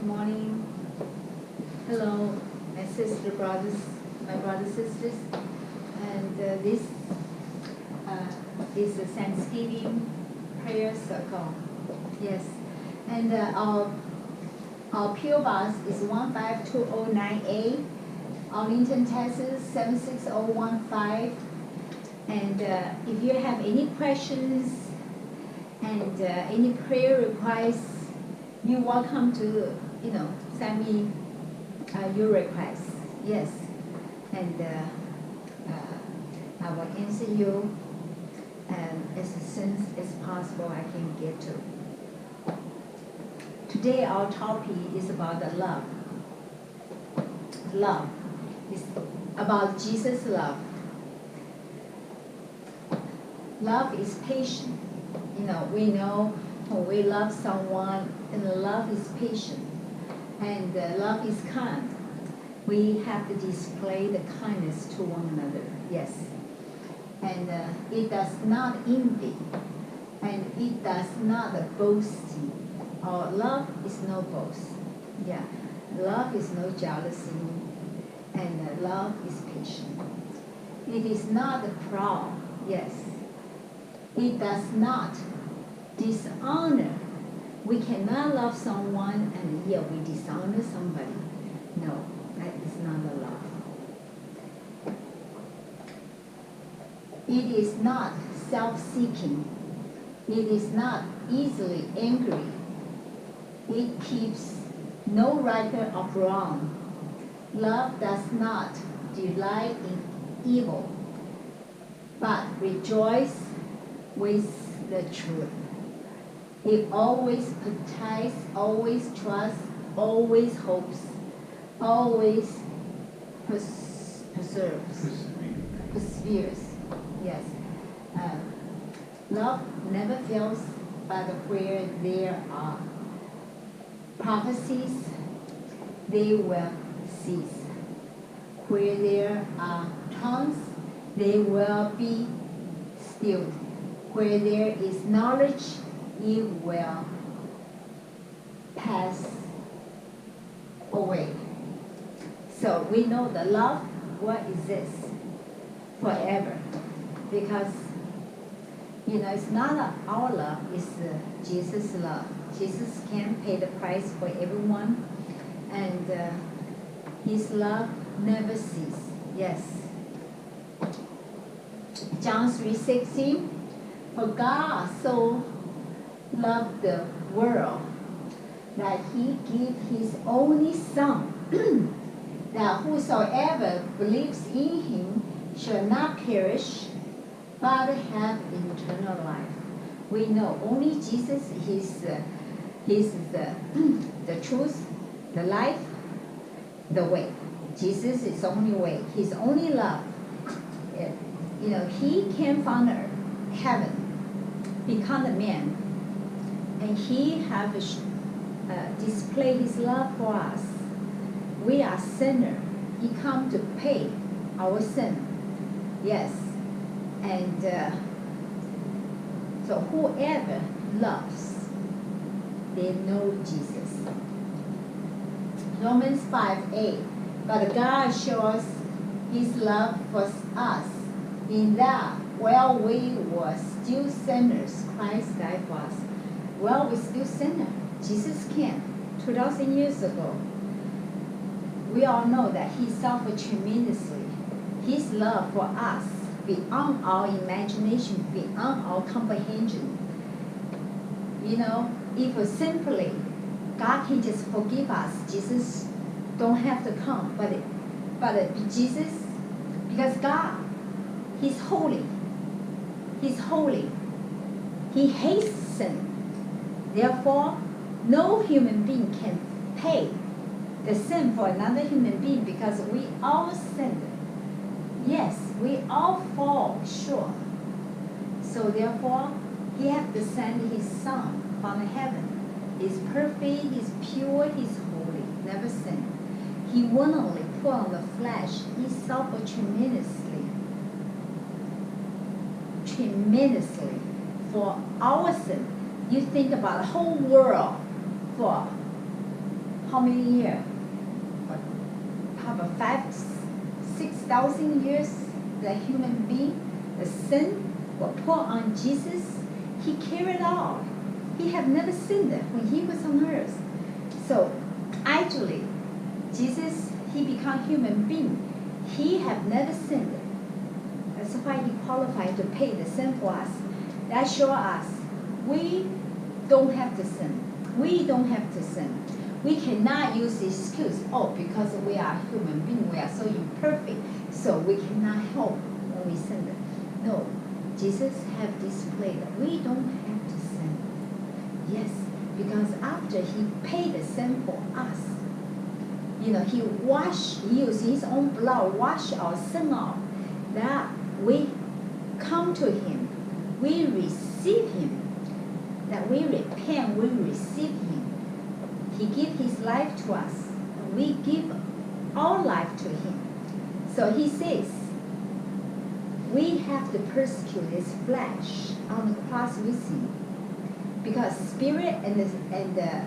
morning. Hello, my sister, brothers, my brothers, sisters, and this is a Thanksgiving prayer circle. Yes, and our PO box is 15209A, Arlington, Texas 76015. And if you have any questions and any prayer requests, you're welcome to send me your requests. Yes, and I will answer you as soon as possible I can get to. Today our topic is about the love. Love is about Jesus' love. Love is patient. We know when we love someone, and love is patient, and love is kind. We have to display the kindness to one another. Yes, and it does not envy, and it does not boast. Our love is no boast. Yeah, love is no jealousy, and love is patient. It is not proud. Yes. It does not dishonor. We cannot love someone and yet we dishonor somebody. No, that is not the love. It is not self-seeking. It is not easily angry. It keeps no record of wrong. Love does not delight in evil, but rejoices with the truth. It always protects, always trusts, always hopes, always perseveres. Yes. Love never fails, but where there are prophecies, they will cease. Where there are tongues, they will be stilled. Where there is knowledge, it will pass away. So we know the love will exist forever, because it's not our love, it's Jesus' love. Jesus can pay the price for everyone, and his love never ceases. Yes. John 3:16. For God so loved the world that he gave his only Son, that whosoever believes in him shall not perish, but have eternal life. We know only Jesus is the truth, the life, the way. Jesus is the only way. His only love. He came from heaven, become a man, and he have displayed his love for us. We are sinners. He come to pay our sin. Yes, and so whoever loves, they know Jesus. Romans 5:8. But God shows his love for us in that while we were still sinners, Christ died for us. While we're still sinners, Jesus came 2,000 years ago. We all know that he suffered tremendously. His love for us, beyond our imagination, beyond our comprehension. If simply God can just forgive us, Jesus don't have to come. But Jesus, because God, he's holy. He's holy. He hates sin. Therefore, no human being can pay the sin for another human being, because we all sinned. Yes, we all fall short. So therefore, he had to send his Son from heaven. He's perfect, he's pure, he's holy, never sinned. He willingly put on the flesh. He suffered tremendously for our sin. You think about the whole world, for how many years? About 5,000-6,000 years, the human being, the sin was put on Jesus. He carried all. He had never sinned when he was on earth. So actually, Jesus, he became human being. He had never sinned. That's why he qualified to pay the sin for us. That shows us we don't have to sin. We don't have to sin. We cannot use the excuse, oh, because we are human beings, we are so imperfect, so we cannot help when we sin. No, Jesus have displayed that we don't have to sin. Yes, because after he paid the sin for us, he used his own blood, wash our sin off, that we come to him, we receive him, that we repent, we receive him. He gave his life to us, and we give our life to him. So he says, we have to persecute his flesh on the cross with him, because spirit and the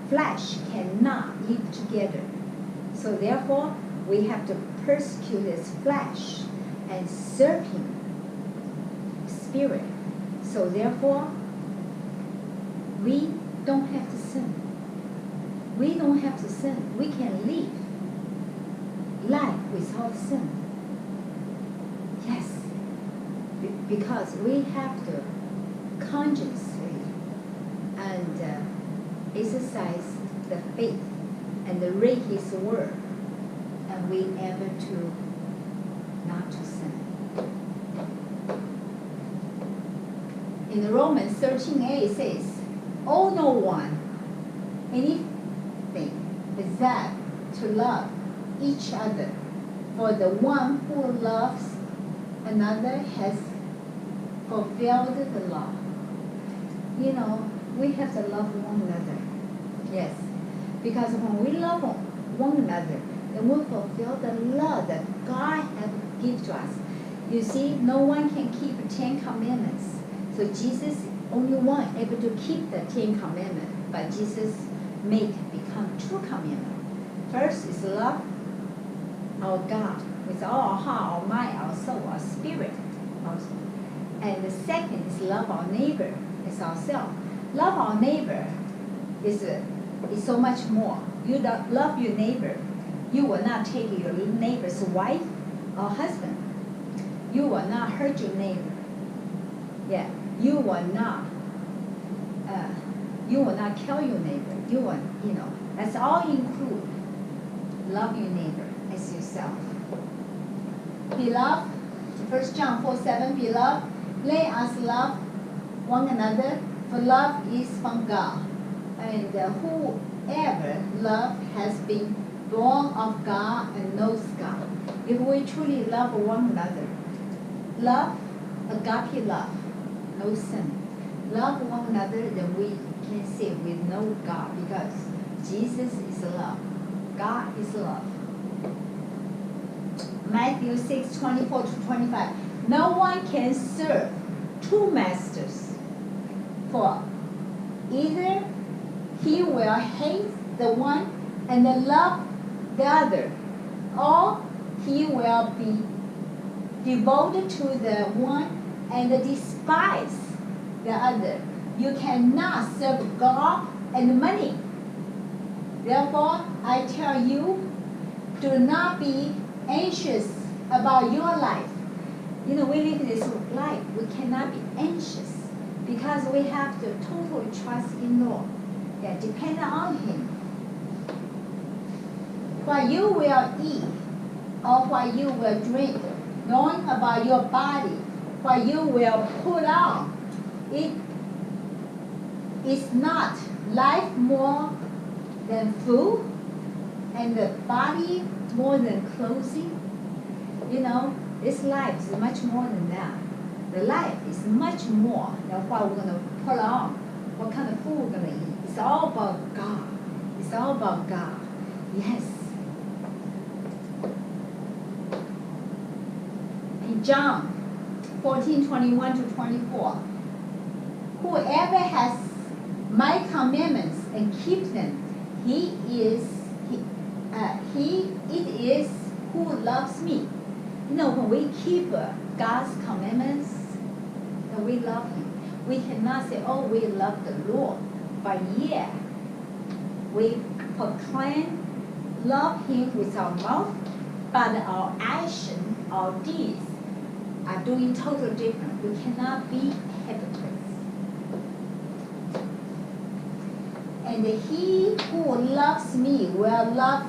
flesh cannot live together. So therefore, we have to persecute his flesh and serve him, spirit. So therefore, we don't have to sin. We don't have to sin. We can live life without sin. Yes, because we have to consciously and exercise the faith and read his word, and we able to not to sin. In Romans 13:8 it says, owe no one anything except to love each other, for the one who loves another has fulfilled the law. We have to love one another. Yes, because when we love one another, then we fulfill the law that God has given to us. You see, no one can keep the 10 Commandments. So Jesus only one able to keep the 10 Commandments, but Jesus become 2 commandments. First is love our God with all our heart, our mind, our soul, our spirit also. And the second is love our neighbor as ourselves. Love our neighbor is so much more. You don't love your neighbor, you will not take your neighbor's wife or husband. You will not hurt your neighbor. Yeah, you will not kill your neighbor. That's all include. Love your neighbor as yourself. Beloved, 1 John 4:7, beloved, let us love one another, for love is from God. And whoever love has been born of God and knows God. If we truly love one another, love, agape love, no sin. Love one another, then we can say we know God, because Jesus is love. God is love. Matthew 6:24-25. No one can serve 2 masters, for either he will hate the one and love the other, or he will be devoted to the one and despise the other. You cannot serve God and money. Therefore, I tell you, do not be anxious about your life. We live this life, we cannot be anxious, because we have to totally trust in Lord. Yeah, depend on him. What you will eat or what you will drink, knowing about your body, what you will put on, it is not life more than food, and the body more than clothing. This life is much more than that. The life is much more than what we're going to put on, what kind of food we're going to eat. It's all about God. It's all about God. Yes. In John 14:21-24, whoever has my commandments and keeps them, it is who loves me. You know, when we keep God's commandments, we love Him. We cannot say, oh, we love the Lord, but yeah, we proclaim, love Him with our mouth, but our action, our deeds are doing totally different. We cannot be hypocrites. And he who loves me will love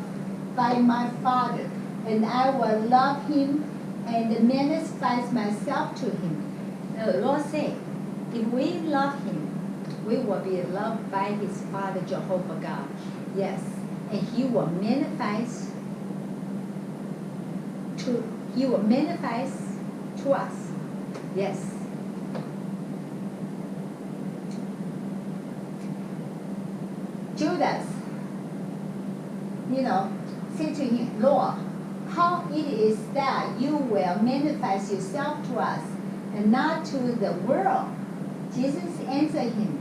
by my Father, and I will love him and manifest myself to him. The Lord said, if we love him, we will be loved by his Father, Jehovah God. Yes, and he will manifest to us. Yes. Judas, said to him, Lord, how it is that you will manifest yourself to us and not to the world? Jesus answered him,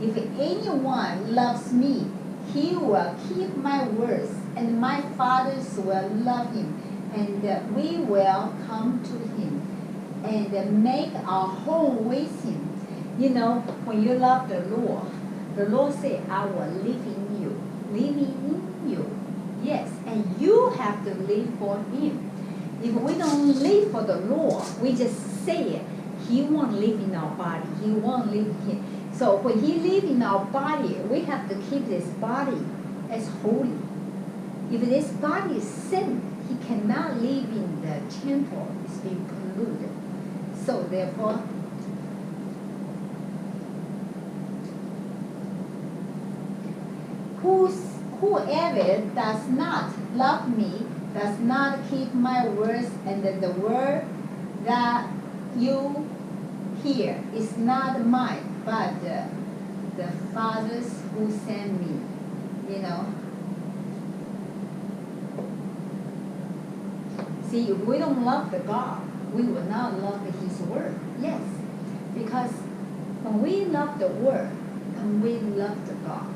if anyone loves me, he will keep my words, and my Father will love him, and we will come to him and make our home with him. When you love the Lord said, I will live in you, living in you. Yes, and you have to live for him. If we don't live for the Lord, we just say it, he won't live in our body. He won't live in him. So when he lives in our body, we have to keep this body as holy. If this body is sin, he cannot live in the temple. It's being polluted. So therefore, whoever does not love me does not keep my words, and the word that you hear is not mine, but the Father's who sent me. See, if we don't love the God, we will not love his word. Yes, because when we love the word and we love the God,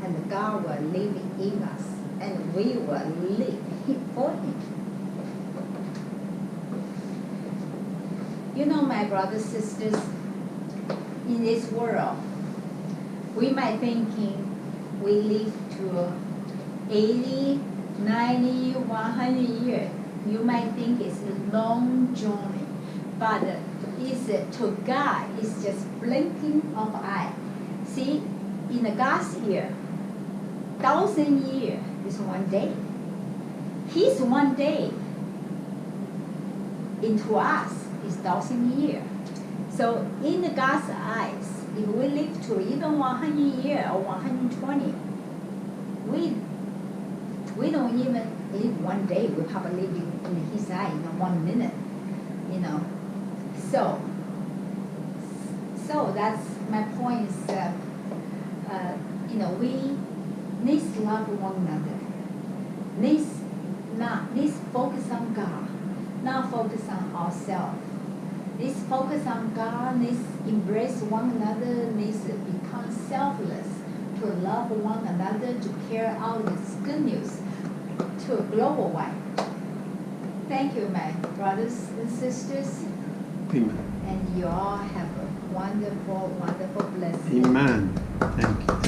and God will live in us, and we will live for him. My brothers and sisters, in this world, we might thinking we live to 80, 90, 100 years. You might think it's a long journey, but to God, it's just blinking of an eye. See, in the God's year, 1,000 years is one day. His one day into us is 1,000 years. So in the God's eyes, if we live to even 100 years or 120, we don't even live one day. We probably live in his eye in 1 minute. So that's my point. Is we need to love one another. Let's focus on God, not focus on ourselves. Let's focus on God. Let's embrace one another. Let's become selfless to love one another, to carry out this good news to a global wide. Thank you, my brothers and sisters. Amen. And you all have a wonderful, wonderful blessing. Amen. Thank you.